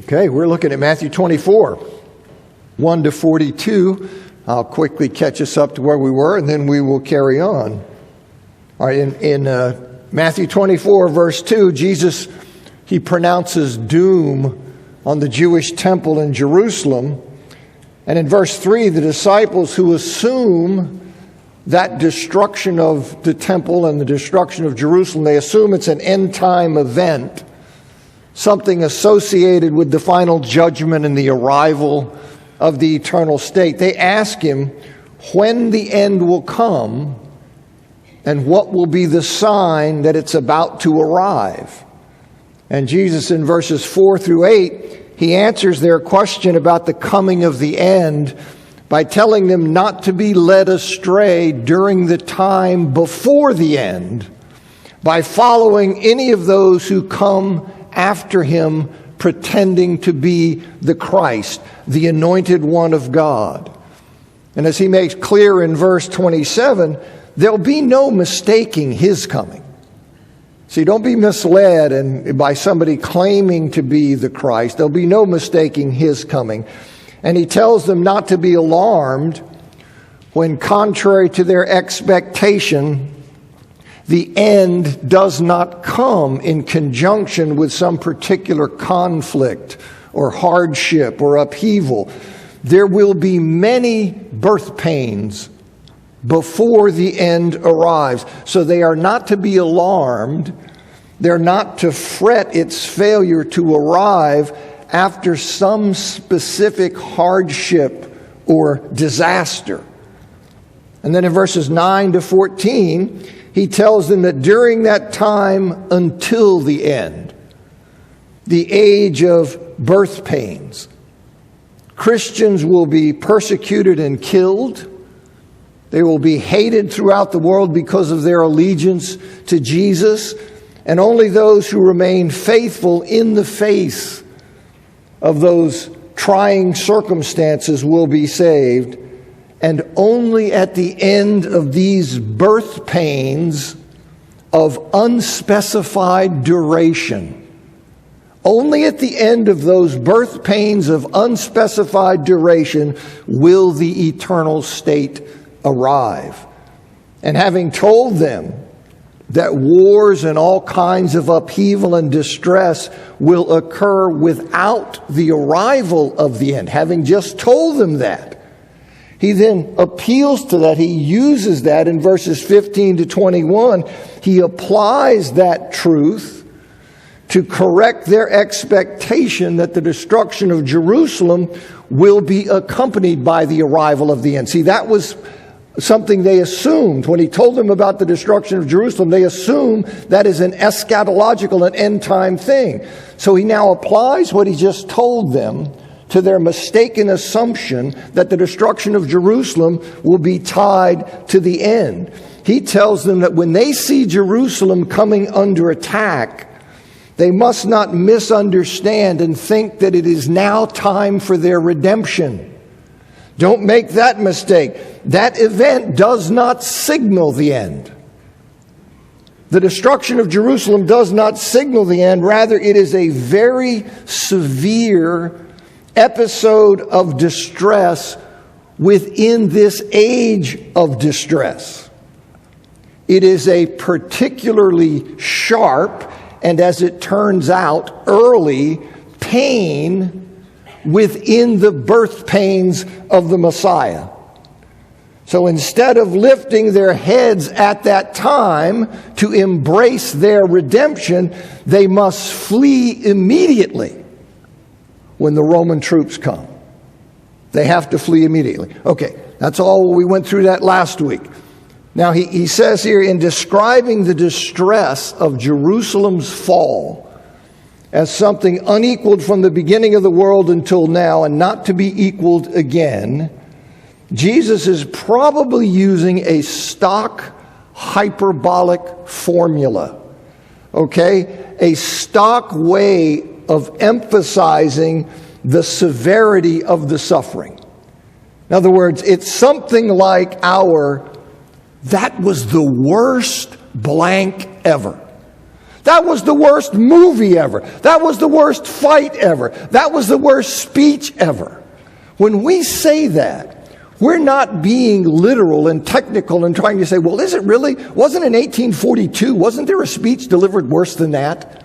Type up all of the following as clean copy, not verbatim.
Okay, we're looking at Matthew 24, 1 to 42. I'll quickly catch us up to where we were, and then we will carry on. All right, in Matthew 24, verse 2, Jesus, he pronounces doom on the Jewish temple in Jerusalem. And in verse 3, the disciples who assume that destruction of the temple and the destruction of Jerusalem, they assume it's an end-time event, something associated with the final judgment and the arrival of the eternal state. They ask him when the end will come and what will be the sign that it's about to arrive. And Jesus, in verses 4 through 8, he answers their question about the coming of the end by telling them not to be led astray during the time before the end by following any of those who come after him pretending to be the Christ, the anointed one of God. And as he makes clear in verse 27, there'll be no mistaking his coming. See, don't be misled by somebody claiming to be the Christ. There'll be no mistaking his coming. And he tells them not to be alarmed when, contrary to their expectation, the end does not come in conjunction with some particular conflict or hardship or upheaval. There will be many birth pains before the end arrives. So they are not to be alarmed. They're not to fret its failure to arrive after some specific hardship or disaster. And then in verses 9 to 14, he tells them that during that time until the end, the age of birth pains, Christians will be persecuted and killed. They will be hated throughout the world because of their allegiance to Jesus. And only those who remain faithful in the face of those trying circumstances will be saved. And only at the end of these birth pains of unspecified duration, only at the end of those birth pains of unspecified duration will the eternal state arrive. And having told them that wars and all kinds of upheaval and distress will occur without the arrival of the end, having just told them that, he then appeals to that. He uses that in verses 15 to 21. He applies that truth to correct their expectation that the destruction of Jerusalem will be accompanied by the arrival of the end. See, that was something they assumed. When he told them about the destruction of Jerusalem, they assumed that is an eschatological and end-time thing. So he now applies what he just told them to their mistaken assumption that the destruction of Jerusalem will be tied to the end. He tells them that when they see Jerusalem coming under attack, they must not misunderstand and think that it is now time for their redemption. Don't make that mistake. That event does not signal the end. The destruction of Jerusalem does not signal the end. Rather, it is a very severe episode of distress within this age of distress. It is a particularly sharp and, as it turns out, early pain within the birth pains of the Messiah. So instead of lifting their heads at that time to embrace their redemption, they must flee immediately when the Roman troops come. They have to flee immediately. Okay, that's all. We went through that last week. Now he says here, in describing the distress of Jerusalem's fall as something unequaled from the beginning of the world until now and not to be equaled again, Jesus is probably using a stock hyperbolic formula. Okay? A stock way of emphasizing the severity of the suffering. In other words, it's something like that was the worst blank ever. That was the worst movie ever. That was the worst fight ever. That was the worst speech ever. When we say that, we're not being literal and technical and trying to say, well, is it really? Wasn't in 1842, wasn't there a speech delivered worse than that?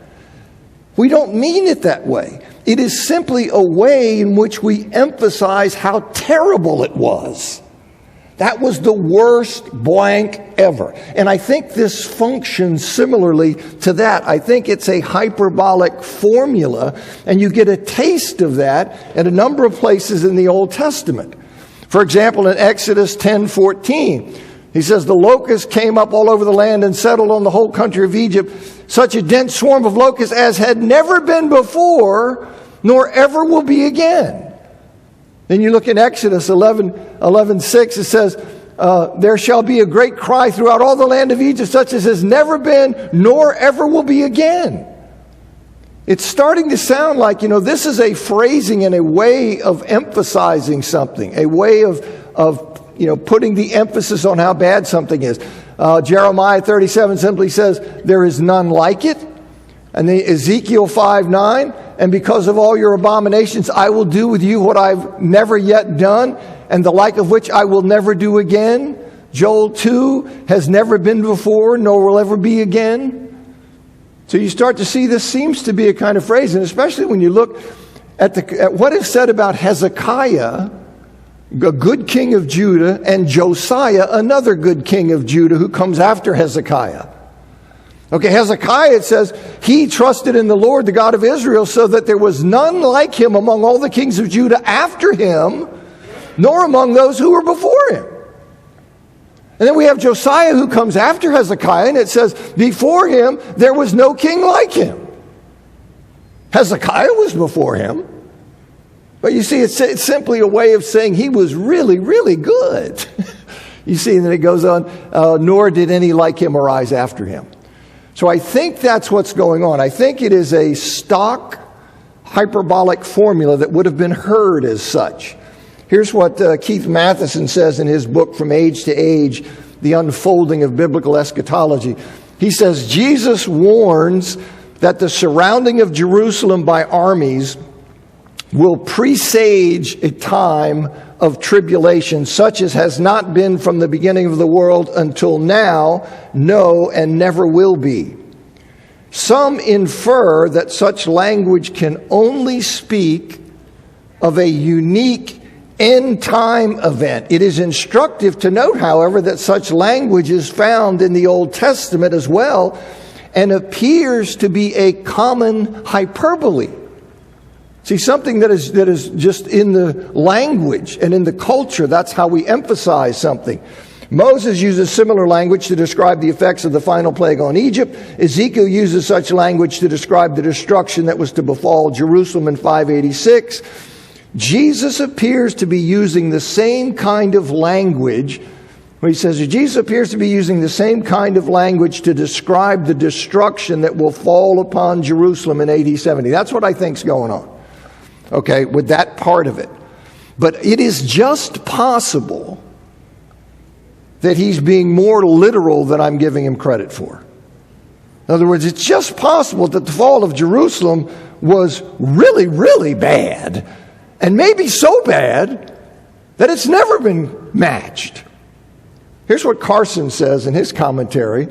We don't mean it that way. It is simply a way in which we emphasize how terrible it was. That was the worst blank ever. And I think this functions similarly to that. I think it's a hyperbolic formula, and you get a taste of that at a number of places in the Old Testament. For example, in Exodus 10:14, he says, the locusts came up all over the land and settled on the whole country of Egypt, such a dense swarm of locusts as had never been before, nor ever will be again. Then you look in Exodus 11:6, it says, there shall be a great cry throughout all the land of Egypt, such as has never been, nor ever will be again. It's starting to sound like, this is a phrasing and a way of emphasizing something, a way of putting the emphasis on how bad something is. Jeremiah 37 simply says, there is none like it. And then Ezekiel 5:9, and because of all your abominations, I will do with you what I've never yet done, and the like of which I will never do again. Joel 2 has never been before, nor will ever be again. So you start to see this seems to be a kind of phrase, and especially when you look at what is said about Hezekiah, a good king of Judah, and Josiah, another good king of Judah who comes after Hezekiah. Okay, Hezekiah, it says, he trusted in the Lord, the God of Israel, so that there was none like him among all the kings of Judah after him, nor among those who were before him. And then we have Josiah who comes after Hezekiah, and it says, before him there was no king like him. Hezekiah was before him. But you see, it's simply a way of saying he was really, really good. You see, and then it goes on, nor did any like him arise after him. So I think that's what's going on. I think it is a stock hyperbolic formula that would have been heard as such. Here's what Keith Matheson says in his book, From Age to Age, The Unfolding of Biblical Eschatology. He says, Jesus warns that the surrounding of Jerusalem by armies will presage a time of tribulation, such as has not been from the beginning of the world until now, no, and never will be. Some infer that such language can only speak of a unique end-time event. It is instructive to note, however, that such language is found in the Old Testament as well, and appears to be a common hyperbole. See, something that is just in the language and in the culture, that's how we emphasize something. Moses uses similar language to describe the effects of the final plague on Egypt. Ezekiel uses such language to describe the destruction that was to befall Jerusalem in 586. Jesus appears to be using the same kind of language. He says Jesus appears to be using the same kind of language to describe the destruction that will fall upon Jerusalem in AD 70. That's what I think's going on. Okay, with that part of it. But it is just possible that he's being more literal than I'm giving him credit for. In other words, it's just possible that the fall of Jerusalem was really, really bad, and maybe so bad that it's never been matched. Here's what Carson says in his commentary.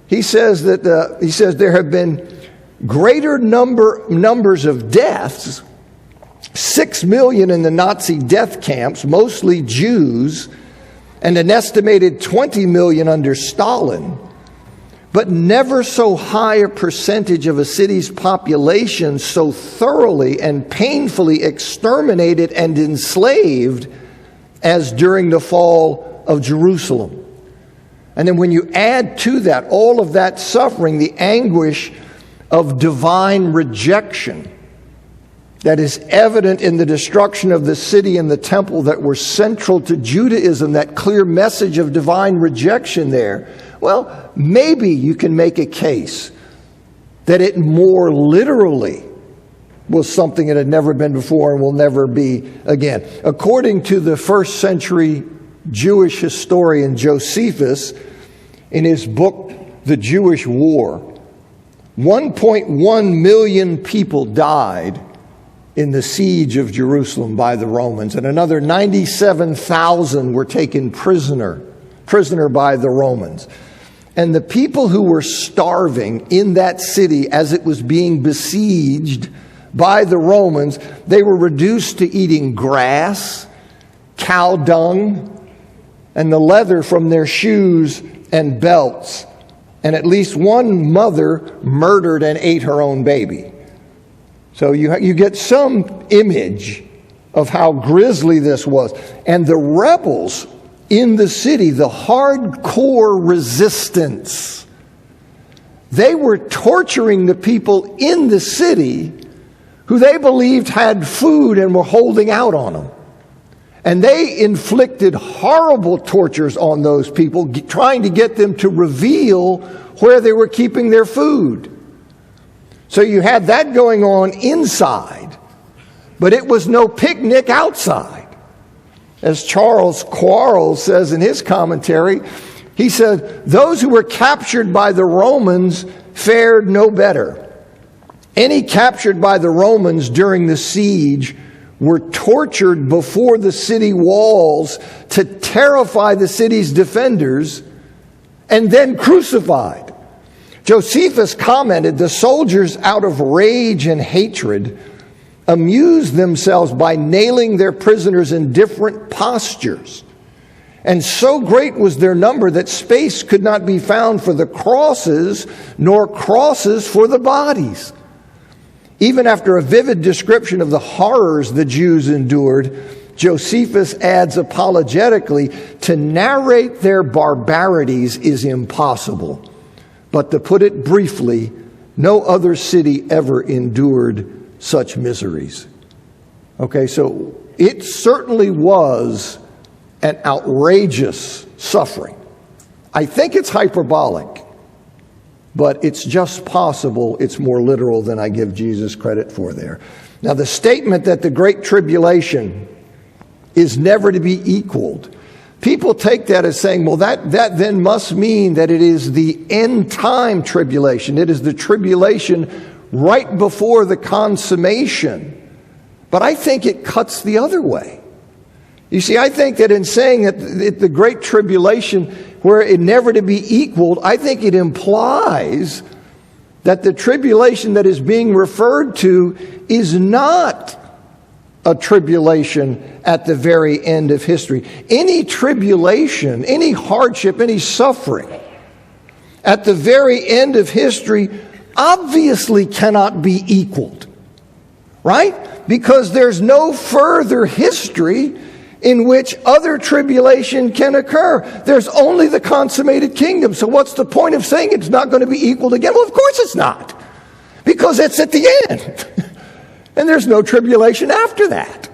He says that there have been greater numbers of deaths, 6 million in the Nazi death camps, mostly Jews, and an estimated 20 million under Stalin, but never so high a percentage of a city's population so thoroughly and painfully exterminated and enslaved as during the fall of Jerusalem. And then when you add to that all of that suffering, the anguish of divine rejection that is evident in the destruction of the city and the temple that were central to Judaism, that clear message of divine rejection there, well, maybe you can make a case that it more literally was something that had never been before and will never be again. According to the first century Jewish historian Josephus, in his book, The Jewish War, 1.1 million people died in the siege of Jerusalem by the Romans, and another 97,000 were taken prisoner by the Romans. And the people who were starving in that city as it was being besieged by the Romans, they were reduced to eating grass, cow dung, and the leather from their shoes and belts. And at least one mother murdered and ate her own baby. So you get some image of how grisly this was. And the rebels in the city, the hardcore resistance, they were torturing the people in the city who they believed had food and were holding out on them. And they inflicted horrible tortures on those people, trying to get them to reveal where they were keeping their food. So you had that going on inside, but it was no picnic outside. As Charles Quarles says in his commentary, he said, those who were captured by the Romans fared no better. Any captured by the Romans during the siege were tortured before the city walls to terrify the city's defenders and then crucified. Josephus commented, the soldiers, out of rage and hatred, amused themselves by nailing their prisoners in different postures. And so great was their number that space could not be found for the crosses, nor crosses for the bodies. Even after a vivid description of the horrors the Jews endured, Josephus adds apologetically, to narrate their barbarities is impossible. But to put it briefly, no other city ever endured such miseries. Okay, so it certainly was an outrageous suffering. I think it's hyperbolic, but it's just possible it's more literal than I give Jesus credit for there. Now, the statement that the Great Tribulation is never to be equaled, people take that as saying, well, that then must mean that it is the end time tribulation. It is the tribulation right before the consummation. But I think it cuts the other way. You see, I think that in saying that the Great Tribulation, where it never to be equaled, I think it implies that the tribulation that is being referred to is not a tribulation at the very end of history. Any tribulation, any hardship, any suffering at the very end of history obviously cannot be equaled, right? Because there's no further history in which other tribulation can occur. There's only the consummated kingdom. So what's the point of saying it's not going to be equaled again? Well, of course it's not, because it's at the end. And there's no tribulation after that.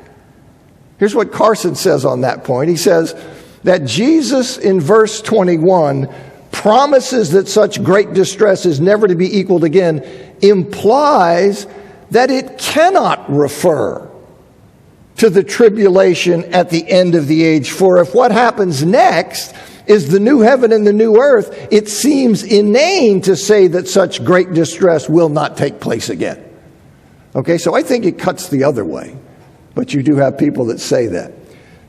Here's what Carson says on that point. He says that Jesus in verse 21 promises that such great distress is never to be equaled again, implies that it cannot refer to the tribulation at the end of the age. For if what happens next is the new heaven and the new earth, it seems inane to say that such great distress will not take place again. Okay, so I think it cuts the other way, but you do have people that say that.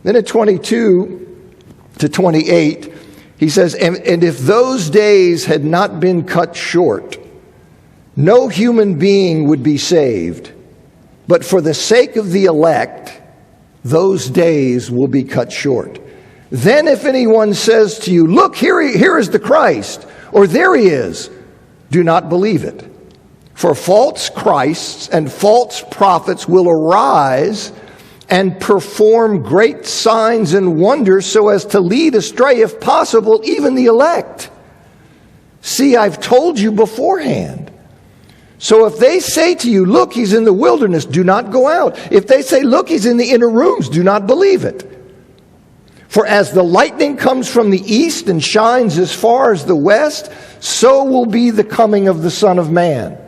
Then at 22 to 28, he says, and if those days had not been cut short, no human being would be saved. But for the sake of the elect, those days will be cut short. Then if anyone says to you, look, here is the Christ, or there he is, do not believe it. For false Christs and false prophets will arise and perform great signs and wonders so as to lead astray, if possible, even the elect. See, I've told you beforehand. So if they say to you, look, he's in the wilderness, do not go out. If they say, look, he's in the inner rooms, do not believe it. For as the lightning comes from the east and shines as far as the west, so will be the coming of the Son of Man.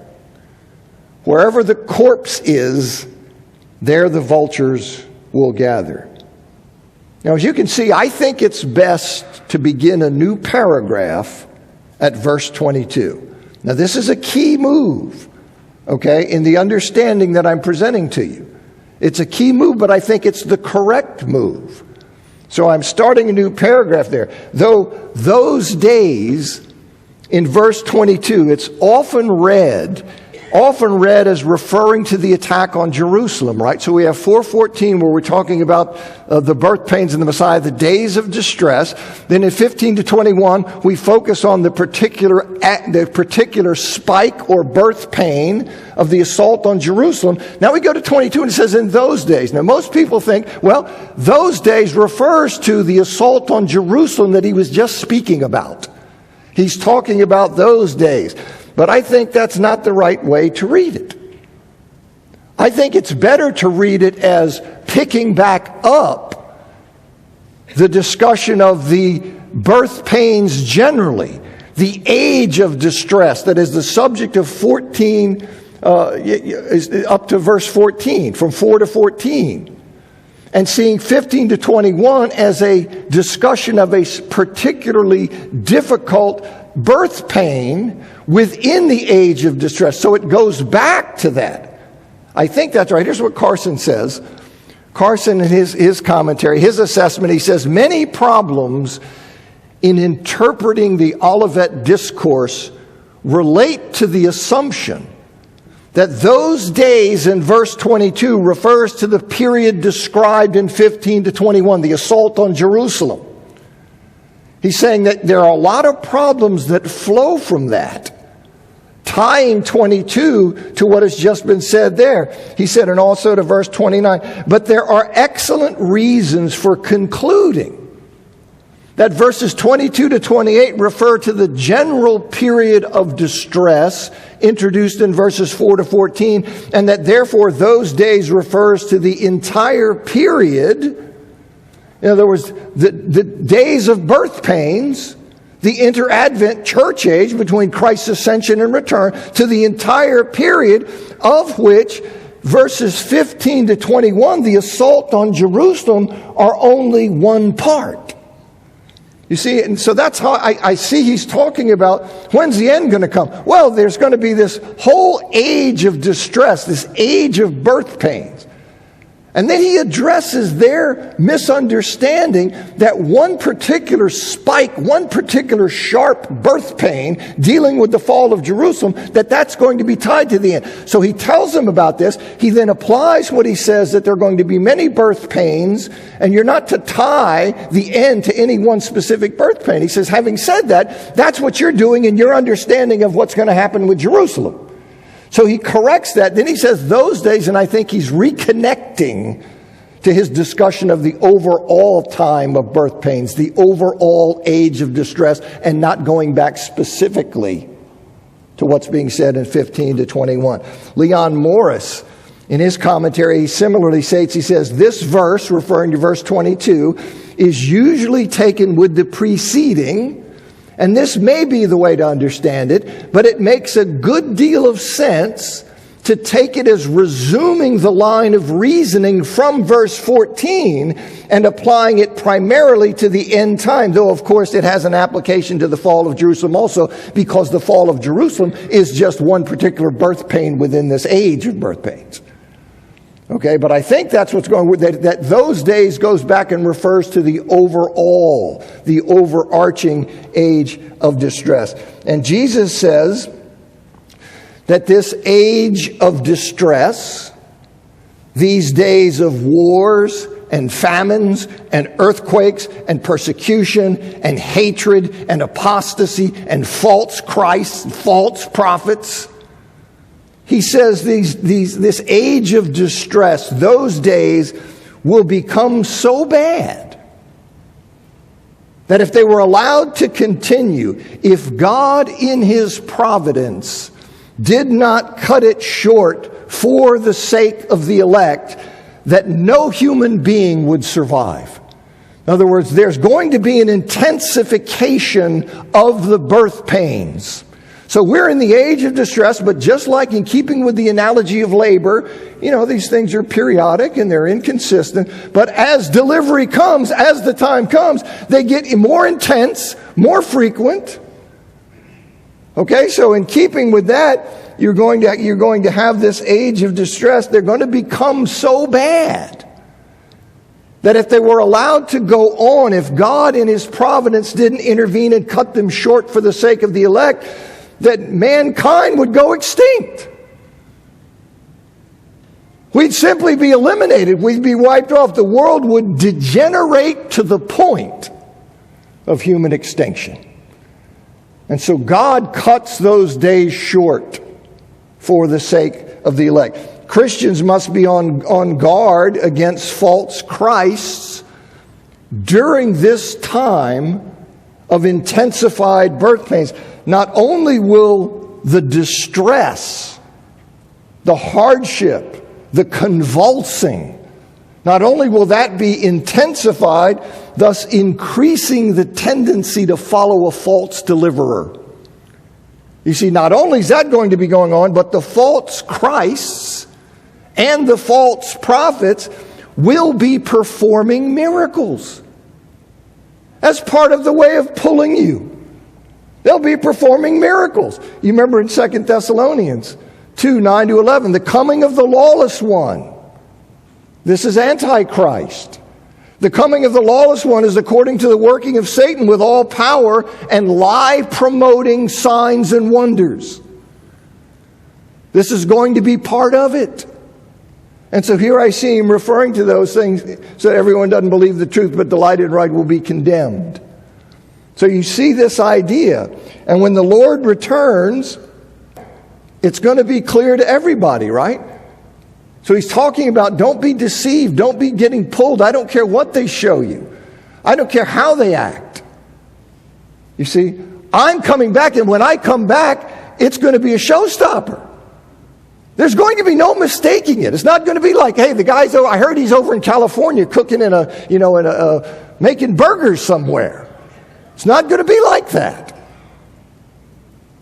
Wherever the corpse is, there the vultures will gather. Now, as you can see, I think it's best to begin a new paragraph at verse 22. Now, this is a key move, okay, in the understanding that I'm presenting to you. It's a key move, but I think it's the correct move. So I'm starting a new paragraph there. Though those days, in verse 22, it's often read as referring to the attack on Jerusalem, right? So we have 4:14 where we're talking about the birth pains of the Messiah, the days of distress. Then in 15 to 21, we focus on the particular spike or birth pain of the assault on Jerusalem. Now we go to 22 and it says in those days. Now most people think, well, those days refers to the assault on Jerusalem that he was just speaking about. He's talking about those days. But I think that's not the right way to read it. I think it's better to read it as picking back up the discussion of the birth pains generally, the age of distress that is the subject of 14, up to verse 14, from 4 to 14. And seeing 15 to 21 as a discussion of a particularly difficult birth pain within the age of distress. So it goes back to that. I think that's right. Here's what Carson says. Carson, in his commentary, his assessment, he says, many problems in interpreting the Olivet Discourse relate to the assumption that those days in verse 22 refers to the period described in 15 to 21, the assault on Jerusalem. He's saying that there are a lot of problems that flow from that, tying 22 to what has just been said there. He said, and also to verse 29, but there are excellent reasons for concluding that verses 22 to 28 refer to the general period of distress introduced in verses 4 to 14, and that therefore those days refers to the entire period. In other words, the days of birth pains, the inter-Advent church age between Christ's ascension and return, to the entire period of which verses 15 to 21, the assault on Jerusalem, are only one part. You see, and so that's how I see he's talking about when's the end going to come? Well, there's going to be this whole age of distress, this age of birth pains. And then he addresses their misunderstanding that one particular spike, one particular sharp birth pain dealing with the fall of Jerusalem, that's going to be tied to the end. So he tells them about this. He then applies what he says, that there are going to be many birth pains, and you're not to tie the end to any one specific birth pain. He says, having said that, that's what you're doing in your understanding of what's going to happen with Jerusalem. So he corrects that. Then he says those days, and I think he's reconnecting to his discussion of the overall time of birth pains, the overall age of distress, and not going back specifically to what's being said in 15 to 21. Leon Morris, in his commentary, he similarly states, he says, this verse, referring to verse 22, is usually taken with the preceding. And this may be the way to understand it, but it makes a good deal of sense to take it as resuming the line of reasoning from verse 14 and applying it primarily to the end time, though of course it has an application to the fall of Jerusalem also, because the fall of Jerusalem is just one particular birth pain within this age of birth pains. Okay, but I think that's what's going with that those days goes back and refers to the overall, the overarching age of distress. And Jesus says that this age of distress, these days of wars and famines and earthquakes and persecution and hatred and apostasy and false Christs, false prophets, he says this age of distress, those days will become so bad that if they were allowed to continue, if God in his providence did not cut it short for the sake of the elect, that no human being would survive. In other words, there's going to be an intensification of the birth pains. So we're in the age of distress, but just like in keeping with the analogy of labor, these things are periodic and they're inconsistent. But as delivery comes, as the time comes, they get more intense, more frequent. Okay, so in keeping with that, you're going to have this age of distress. They're going to become so bad that if they were allowed to go on, if God in His providence didn't intervene and cut them short for the sake of the elect, that mankind would go extinct. We'd simply be eliminated. We'd be wiped off. The world would degenerate to the point of human extinction. And so God cuts those days short for the sake of the elect. Christians must be on guard against false Christs during this time of intensified birth pains. Not only will the distress, the hardship, the convulsing, not only will that be intensified, thus increasing the tendency to follow a false deliverer. You see, not only is that going to be going on, but the false Christs and the false prophets will be performing miracles as part of the way of pulling you. They'll be performing miracles. You remember in 2 Thessalonians 2, 9-11, the coming of the lawless one. This is Antichrist. The coming of the lawless one is according to the working of Satan with all power and lie-promoting signs and wonders. This is going to be part of it. And so here I see him referring to those things so that everyone doesn't believe the truth but delighted right will be condemned. So you see this idea. And when the Lord returns, it's going to be clear to everybody, right? So he's talking about don't be deceived, don't be getting pulled. I don't care what they show you. I don't care how they act. You see, I'm coming back, and when I come back, it's going to be a showstopper. There's going to be no mistaking it. It's not going to be like, hey, the guy's over, I heard he's over in California cooking making burgers somewhere. It's not going to be like that.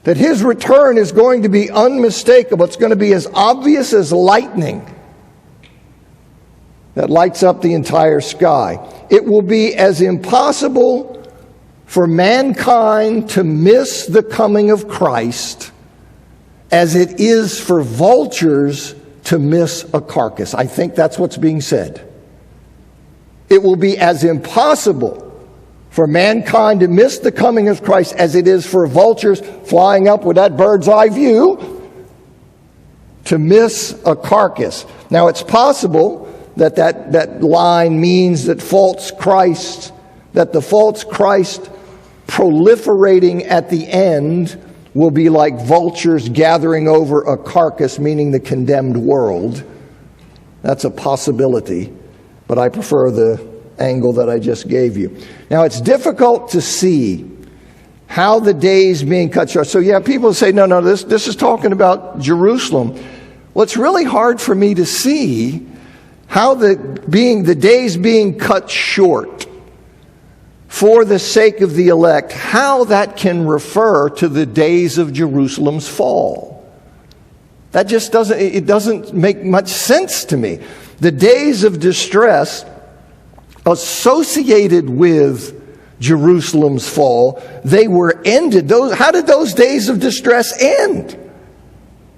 That his return is going to be unmistakable. It's going to be as obvious as lightning that lights up the entire sky. It will be as impossible for mankind to miss the coming of Christ as it is for vultures to miss a carcass. I think that's what's being said. It will be as impossible for mankind to miss the coming of Christ as it is for vultures flying up with that bird's eye view to miss a carcass. Now it's possible that line means that the false Christ proliferating at the end will be like vultures gathering over a carcass, meaning the condemned world. That's a possibility, but I prefer the angle that I just gave you. Now, it's difficult to see how the days being cut short. So, yeah, people say, no, this is talking about Jerusalem. Well, it's really hard for me to see how the days being cut short for the sake of the elect, how that can refer to the days of Jerusalem's fall. That just doesn't make much sense to me. The days of distress associated with Jerusalem's fall, they were ended. How did those days of distress end?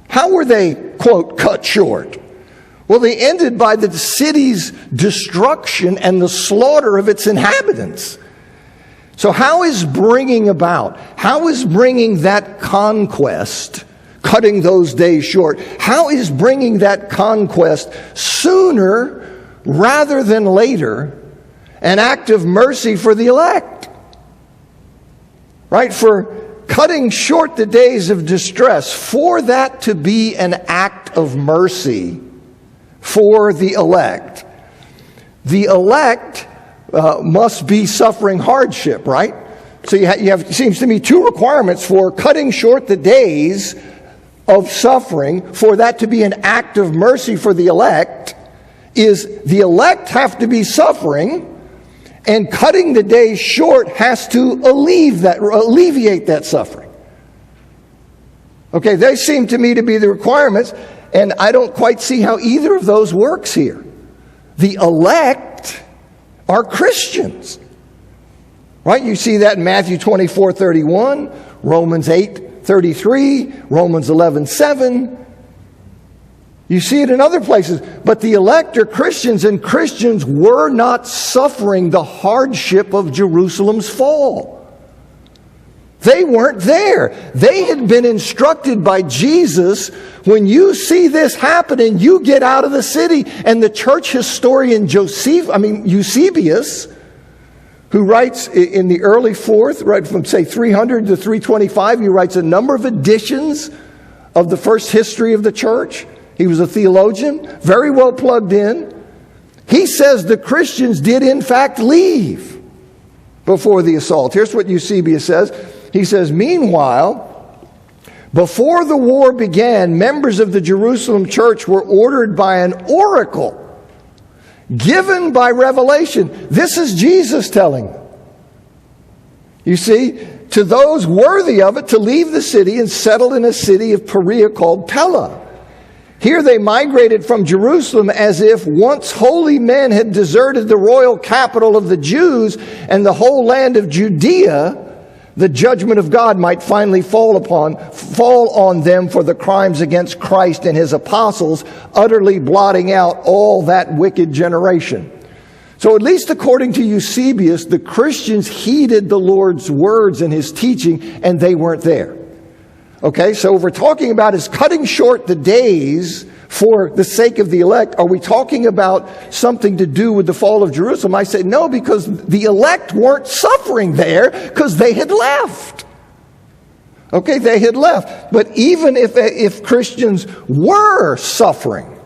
How were they, quote, cut short? Well, they ended by the city's destruction and the slaughter of its inhabitants. So how is bringing that conquest, cutting those days short, how is bringing that conquest sooner rather than later an act of mercy for the elect? Right? For cutting short the days of distress, for that to be an act of mercy for the elect must be suffering hardship, right? So you have, it seems to me, two requirements for cutting short the days of suffering. For that to be an act of mercy for the elect is the elect have to be suffering, and cutting the days short has to alleviate that suffering. Okay, they seem to me to be the requirements, and I don't quite see how either of those works here. The elect are Christians. Right? You see that in Matthew 24:31, Romans 8:33, 33, Romans 11:7. You see it in other places. But the elect are Christians, and Christians were not suffering the hardship of Jerusalem's fall. They weren't there. They had been instructed by Jesus, when you see this happening, you get out of the city. And the church historian Eusebius, who writes in the early 4th, right from say 300 to 325, he writes a number of editions of the first history of the church. He was a theologian, very well plugged in. He says the Christians did in fact leave before the assault. Here's what Eusebius says. He says, meanwhile, before the war began, members of the Jerusalem church were ordered by an oracle given by revelation. This is Jesus telling. You see, to those worthy of it to leave the city and settle in a city of Perea called Pella. Here they migrated from Jerusalem as if once holy men had deserted the royal capital of the Jews and the whole land of Judea. The judgment of God might finally fall on them for the crimes against Christ and his apostles, utterly blotting out all that wicked generation. So at least according to Eusebius, the Christians heeded the Lord's words and his teaching, and they weren't there. Okay, so if we're talking about is cutting short the days for the sake of the elect, are we talking about something to do with the fall of Jerusalem? I say no, because the elect weren't suffering there because they had left. Okay, they had left. But even if Christians were suffering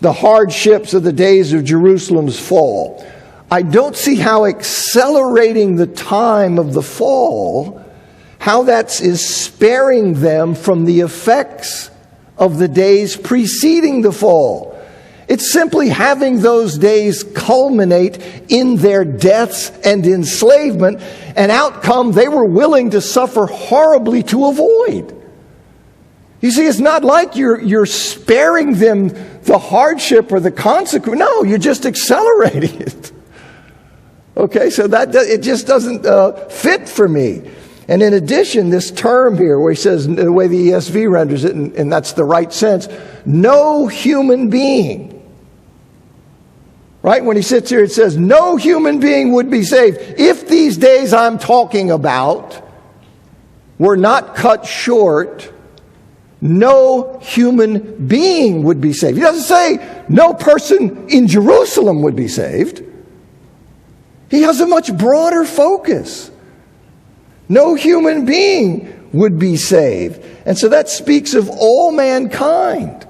the hardships of the days of Jerusalem's fall, I don't see how accelerating the time of the fall, how that is sparing them from the effects of the days preceding the fall. It's simply having those days culminate in their deaths and enslavement, an outcome they were willing to suffer horribly to avoid. You see, it's not like you're sparing them the hardship or the consequence. No, you're just accelerating it. Okay, so it just doesn't fit for me. And in addition, this term here, where he says, the way the ESV renders it, and that's the right sense, no human being. Right? When he sits here, it says, no human being would be saved. If these days I'm talking about were not cut short, no human being would be saved. He doesn't say no person in Jerusalem would be saved. He has a much broader focus. No human being would be saved. And so that speaks of all mankind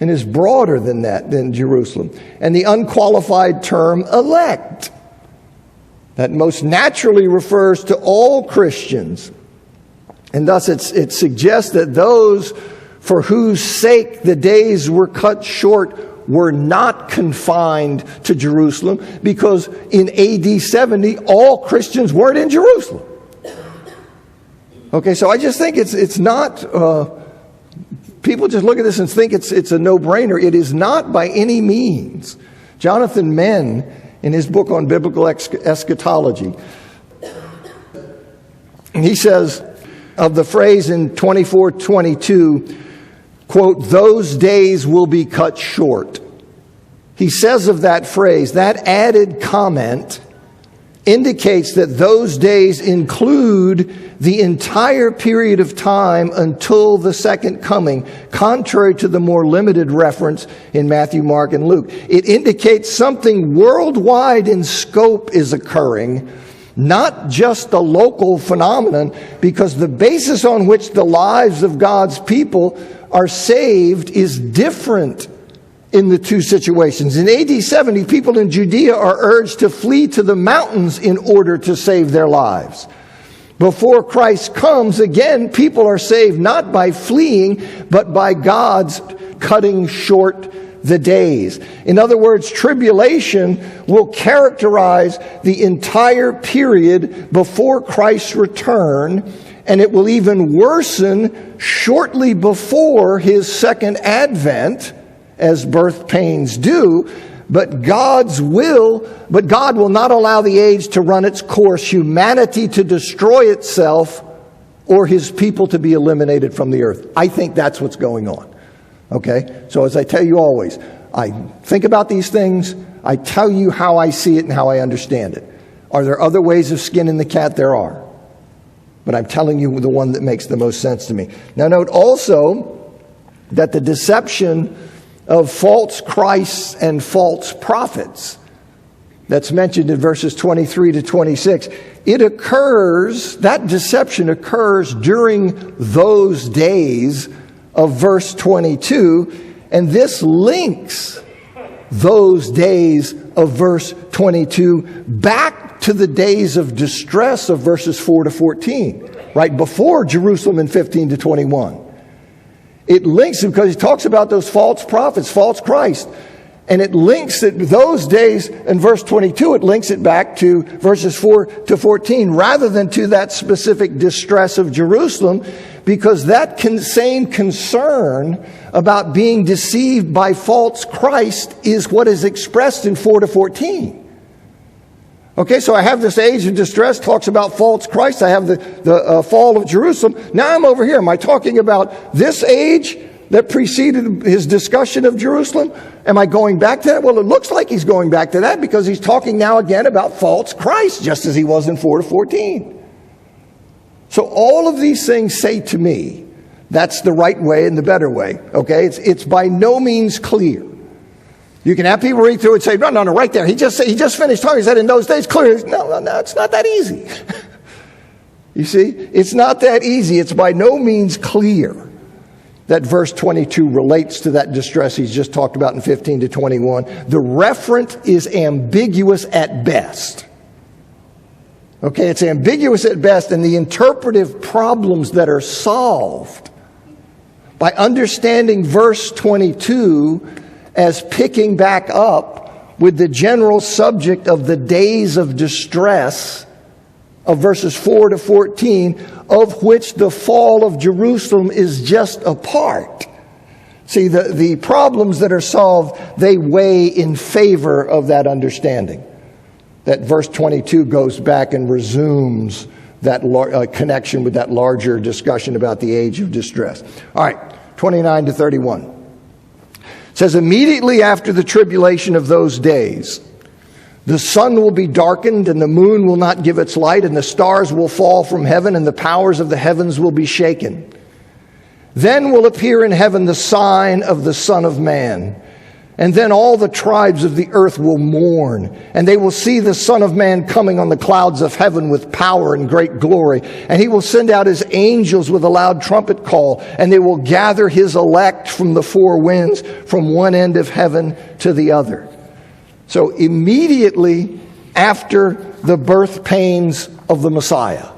and is broader than that, than Jerusalem. And the unqualified term elect, that most naturally refers to all Christians. And thus it suggests that those for whose sake the days were cut short were not confined to Jerusalem, because in AD 70, all Christians weren't in Jerusalem. Okay, so I just think it's not, people just look at this and think it's a no-brainer. It is not by any means. Jonathan Menn, in his book on biblical eschatology, he says of the phrase in 24:22, quote, those days will be cut short. He says of that phrase, that added comment indicates that those days include the entire period of time until the second coming, contrary to the more limited reference in Matthew, Mark, and Luke. It indicates something worldwide in scope is occurring, not just a local phenomenon, because the basis on which the lives of God's people are saved is different in the two situations. In AD 70, people in Judea are urged to flee to the mountains in order to save their lives. Before Christ comes, again, people are saved not by fleeing, but by God's cutting short the days. In other words, tribulation will characterize the entire period before Christ's return, and it will even worsen shortly before his second advent, as birth pains do. But God will not allow the age to run its course, humanity to destroy itself or his people to be eliminated from the earth. I think that's what's going on. Okay? So as I tell you always, I think about these things, I tell you how I see it and how I understand it. Are there other ways of skinning the cat? There are. But I'm telling you the one that makes the most sense to me. Now note also that the deception of false Christs and false prophets that's mentioned in verses 23 to 26, that deception occurs during those days of verse 22, and this links those days of verse 22 back to the days of distress of verses 4 to 14, right before Jerusalem in 15 to 21. It links it because he talks about those false prophets, false Christ. And it links it, those days in verse 22, it links it back to verses 4 to 14 rather than to that specific distress of Jerusalem, because that same concern about being deceived by false Christ is what is expressed in 4 to 14. Okay, so I have this age of distress, talks about false Christ. I have the fall of Jerusalem. Now I'm over here. Am I talking about this age that preceded his discussion of Jerusalem? Am I going back to that? Well, it looks like he's going back to that because he's talking now again about false Christ, just as he was in 4 to 14. So all of these things say to me, that's the right way and the better way. Okay, it's by no means clear. You can have people read through it and say, no, right there. He just finished talking. He said in those days, clear. No, it's not that easy. You see, it's not that easy. It's by no means clear that verse 22 relates to that distress he's just talked about in 15 to 21. The referent is ambiguous at best. Okay, it's ambiguous at best, and the interpretive problems that are solved by understanding verse 22 as picking back up with the general subject of the days of distress of verses 4 to 14, of which the fall of Jerusalem is just a part. See, the problems that are solved, they weigh in favor of that understanding. That verse 22 goes back and resumes that connection with that larger discussion about the age of distress. All right, 29 to 31. It says, immediately after the tribulation of those days, the sun will be darkened, and the moon will not give its light, and the stars will fall from heaven, and the powers of the heavens will be shaken. Then will appear in heaven the sign of the Son of Man. And then all the tribes of the earth will mourn, and they will see the Son of Man coming on the clouds of heaven with power and great glory. And he will send out his angels with a loud trumpet call, and they will gather his elect from the four winds, from one end of heaven to the other. So immediately after the birth pains of the Messiah,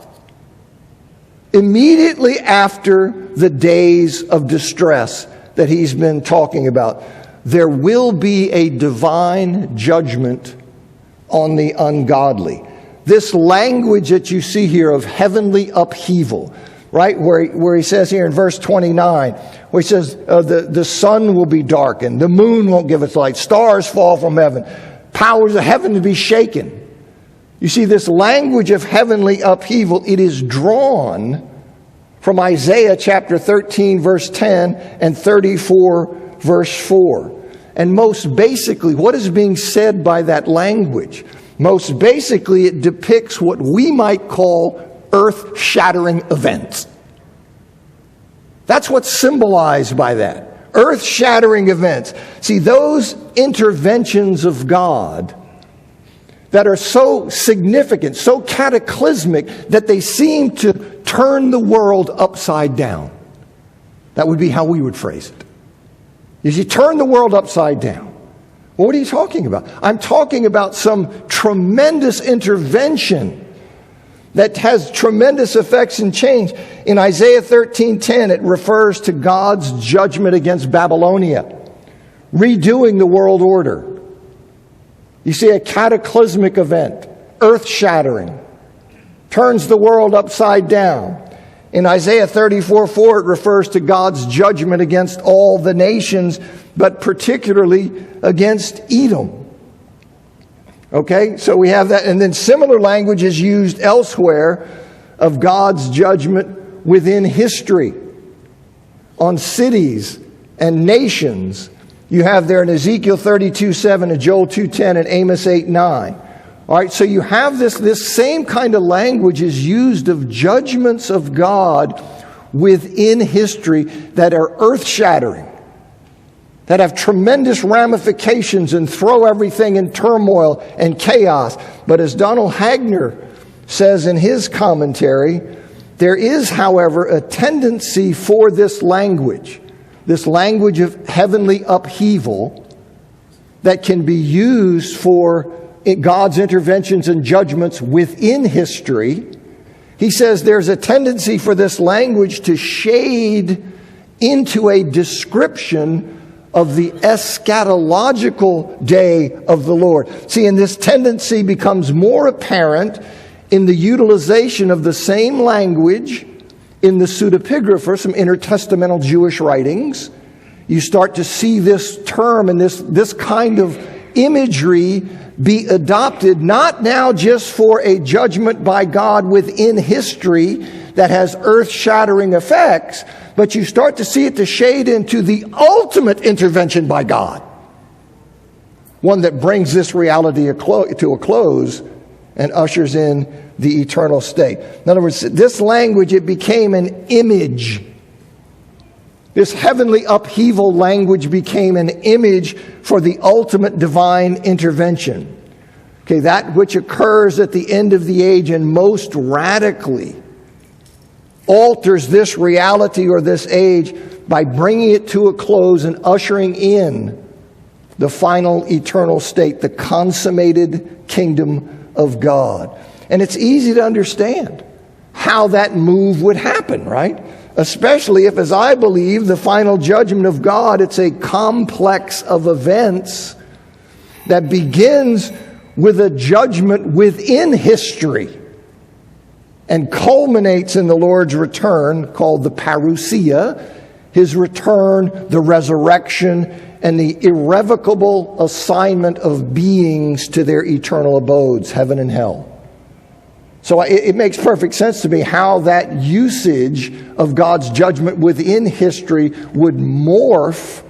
immediately after the days of distress that he's been talking about, there will be a divine judgment on the ungodly. This language that you see here of heavenly upheaval, right, where he says here in verse 29, where he says the sun will be darkened, the moon won't give its light, stars fall from heaven, powers of heaven to be shaken. You see, this language of heavenly upheaval, it is drawn from Isaiah chapter 13, verse 10, and 34, verse 4. And most basically, what is being said by that language? Most basically, it depicts what we might call earth-shattering events. That's what's symbolized by that. Earth-shattering events. See, those interventions of God that are so significant, so cataclysmic, that they seem to turn the world upside down. That would be how we would phrase it. Is you turn the world upside down. Well, what are you talking about? I'm talking about some tremendous intervention that has tremendous effects and change. In Isaiah 13:10, it refers to God's judgment against Babylonia, redoing the world order. You see, a cataclysmic event, earth-shattering, turns the world upside down. In Isaiah 34:4, it refers to God's judgment against all the nations, but particularly against Edom. Okay, so we have that. And then similar language is used elsewhere of God's judgment within history, on cities and nations. You have there in Ezekiel 32:7 and Joel 2:10 and Amos 8:9. All right, so you have this same kind of language is used of judgments of God within history that are earth-shattering, that have tremendous ramifications and throw everything in turmoil and chaos. But as Donald Hagner says in his commentary, there is, however, a tendency for this language of heavenly upheaval, that can be used for God's interventions and judgments within history. He says there's a tendency for this language to shade into a description of the eschatological day of the Lord. See, and this tendency becomes more apparent in the utilization of the same language in the pseudepigrapha, some intertestamental Jewish writings. You start to see this term and this kind of imagery be adopted, not now just for a judgment by God within history that has earth-shattering effects, but you start to see it to shade into the ultimate intervention by God, one that brings this reality to a close and ushers in the eternal state. In other words, this language, it became an image. This heavenly upheaval language became an image for the ultimate divine intervention. Okay, that which occurs at the end of the age and most radically alters this reality or this age by bringing it to a close and ushering in the final eternal state, the consummated kingdom of God. And it's easy to understand how that move would happen, right? Especially if, as I believe, the final judgment of God, it's a complex of events that begins with a judgment within history and culminates in the Lord's return, called the parousia, his return, the resurrection, and the irrevocable assignment of beings to their eternal abodes, heaven and hell. So it makes perfect sense to me how that usage of God's judgment within history would morph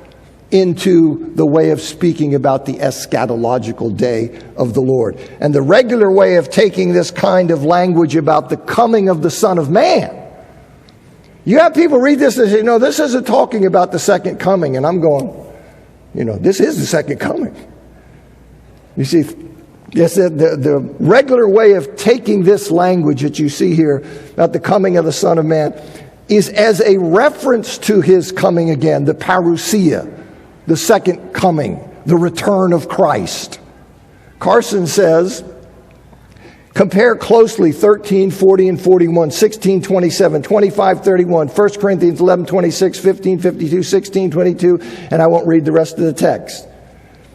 into the way of speaking about the eschatological day of the Lord. And the regular way of taking this kind of language about the coming of the Son of Man. You have people read this and say, no, this isn't talking about the second coming. And I'm going, this is the second coming. You see, yes, the regular way of taking this language that you see here about the coming of the Son of Man is as a reference to his coming again, the parousia, the second coming, the return of Christ. Carson says, compare closely 13, 40, and 41, 16, 27, 25, 31, 1 Corinthians 11, 26, 15, 52, 16, 22, and I won't read the rest of the text.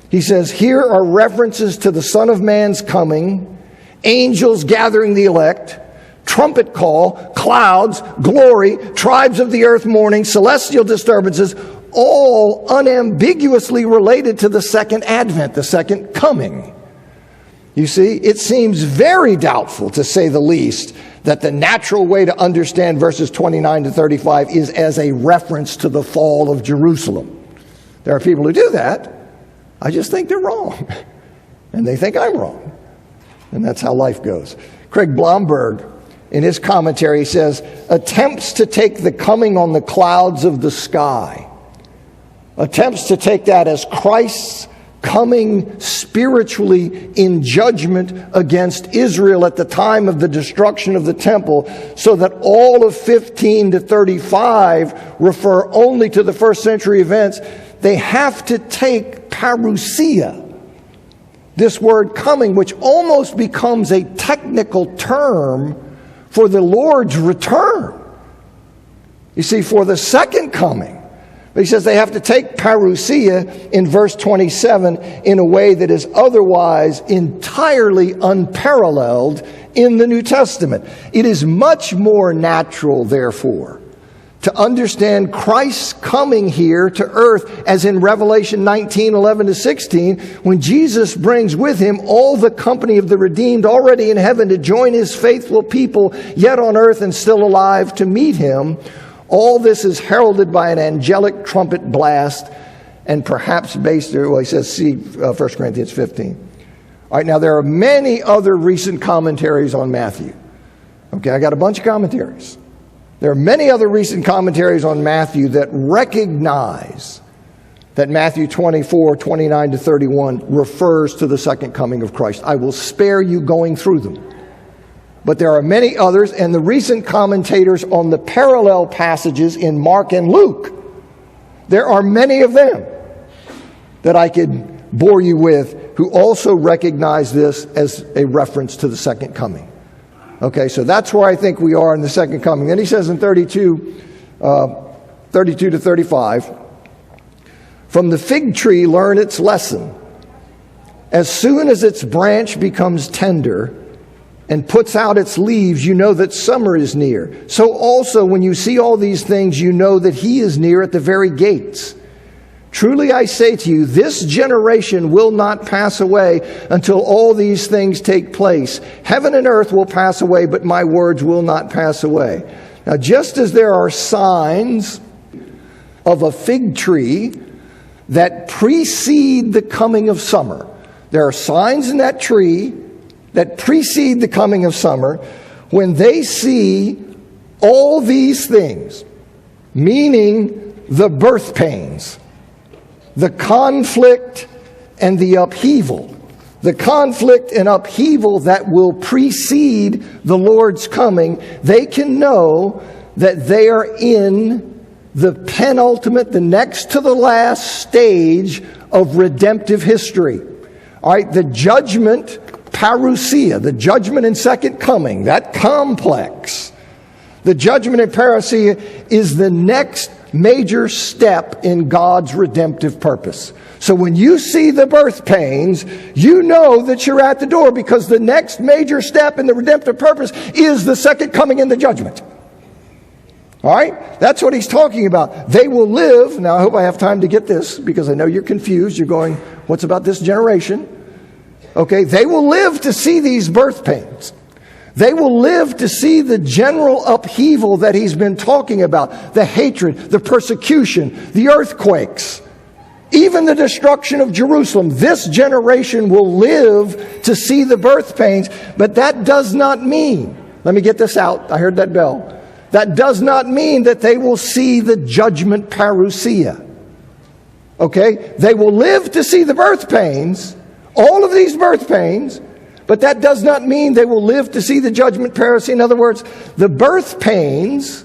He says, here are references to the Son of Man's coming, angels gathering the elect, trumpet call, clouds, glory, tribes of the earth mourning, celestial disturbances, all unambiguously related to the second advent, the second coming. You see, it seems very doubtful, to say the least, that the natural way to understand verses 29 to 35 is as a reference to the fall of Jerusalem. There are people who do that. I just think they're wrong. And they think I'm wrong. And that's how life goes. Craig Blomberg, in his commentary, says, attempts to take the coming on the clouds of the sky, attempts to take that as Christ's coming spiritually in judgment against Israel at the time of the destruction of the temple, so that all of 15 to 35 refer only to the first century events. They have to take parousia, this word coming, which almost becomes a technical term for the Lord's return. You see, for the second coming. But he says they have to take parousia in verse 27 in a way that is otherwise entirely unparalleled in the New Testament. It is much more natural, therefore, to understand Christ's coming here to earth, as in Revelation 19:11-16, when Jesus brings with him all the company of the redeemed already in heaven to join his faithful people yet on earth and still alive to meet him. All this is heralded by an angelic trumpet blast, and perhaps based, well, he says, see 1 Corinthians 15. All right, now there are many other recent commentaries on Matthew. Okay, I got a bunch of commentaries. There are many other recent commentaries on Matthew that recognize that Matthew 24:29-31 refers to the second coming of Christ. I will spare you going through them. But there are many others, and the recent commentators on the parallel passages in Mark and Luke, there are many of them that I could bore you with, who also recognize this as a reference to the second coming. Okay, so that's where I think we are in the second coming. Then he says in 32-35, from the fig tree learn its lesson. As soon as its branch becomes tender and puts out its leaves, you know that summer is near. So also when you see all these things, you know that he is near at the very gates. Truly I say to you, this generation will not pass away until all these things take place. Heaven and earth will pass away, but my words will not pass away. Now, just as there are signs of a fig tree that precede the coming of summer, there are signs in that tree that precede the coming of summer. When they see all these things, meaning the birth pains, the conflict and the upheaval. The conflict and upheaval that will precede the Lord's coming, they can know that they are in the penultimate, the next to the last stage of redemptive history. All right, the judgment, parousia, the judgment and second coming, that complex. The judgment and parousia is the next major step in God's redemptive purpose. So when you see the birth pains, you know that you're at the door, because the next major step in the redemptive purpose is the second coming and the judgment. All right? That's what he's talking about. They will live. Now, I hope I have time to get this, because I know you're confused. You're going, what's about this generation? Okay, they will live to see these birth pains. They will live to see the general upheaval that he's been talking about. The hatred, the persecution, the earthquakes, even the destruction of Jerusalem. This generation will live to see the birth pains, but that does not mean, let me get this out, I heard that bell. That does not mean that they will see the judgment parousia. Okay? They will live to see the birth pains, all of these birth pains, but that does not mean they will live to see the judgment parousia. In other words, the birth pains,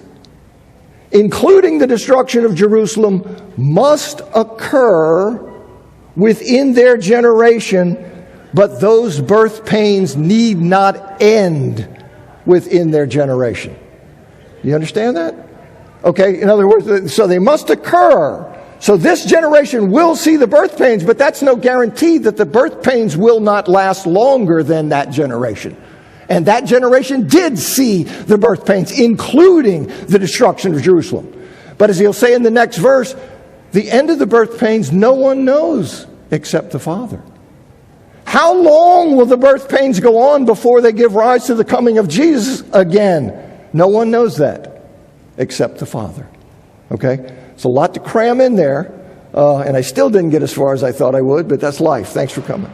including the destruction of Jerusalem, must occur within their generation, but those birth pains need not end within their generation. You understand that? Okay, in other words, so they must occur. So this generation will see the birth pains, but that's no guarantee that the birth pains will not last longer than that generation. And that generation did see the birth pains, including the destruction of Jerusalem. But as he'll say in the next verse, the end of the birth pains no one knows except the Father. How long will the birth pains go on before they give rise to the coming of Jesus again? No one knows that except the Father. Okay? It's a lot to cram in there, and I still didn't get as far as I thought I would, but that's life. Thanks for coming.